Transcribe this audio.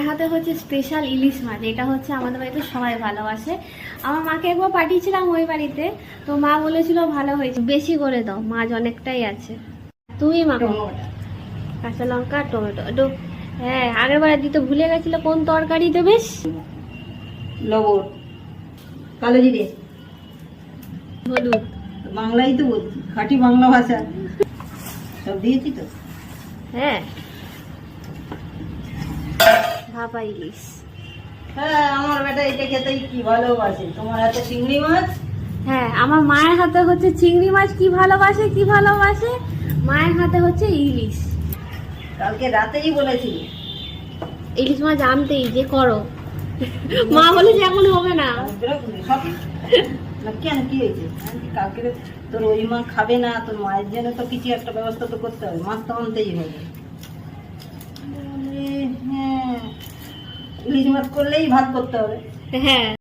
মায়ের হাতে হচ্ছে স্পেশাল ইলিশ মাছ, এটা হচ্ছে আমাদের বাড়িতে সবাই ভালোবাসে। আমার মাকে একবার পাঠিয়েছিলাম ওই বাড়িতে, তো মা বলেছিল ভালো হয়েছে, বেশি করে দাও, মাছ অনেকটাই আছে। তুমি মাখো কাঁচা লঙ্কা টমেটো একটু। হ্যাঁ, আগের বারে দিতে ভুলে গেছিল। কোন তরকারিতে? বেশ লবণ, কালো জিরে, হলুদ। বাংলাই তো বলছি, খাঁটি বাংলা ভাষা সব দিয়েছি তো। হ্যাঁ, ভাপা ইলিশ। হ্যাঁ, আমার বেটা এটা খেতেই কি ভালোবাসে। তোমার হাতে চিংড়ি মাছ, হ্যাঁ, আমার মায়ের হাতে হচ্ছে চিংড়ি মাছ কি ভালোবাসে, কি ভালোবাসে। মায়ের হাতে হচ্ছে ইলিশ। কালকে রাতেই বলেছিল ইলিশ মাছ আনতেই যে করো, মা বলেছে এখন হবে না। সব না, কেন কি হয়েছে? কালকে তোর ওই মা খাবে না, তোর মায়ের জন্য তো কিছু একটা ব্যবস্থা তো করতে হবে, মাছ তো আনতেই হবে। হ্যাঁ, ইলিশ মাছ করলেই ভাত করতে হবে। হ্যাঁ।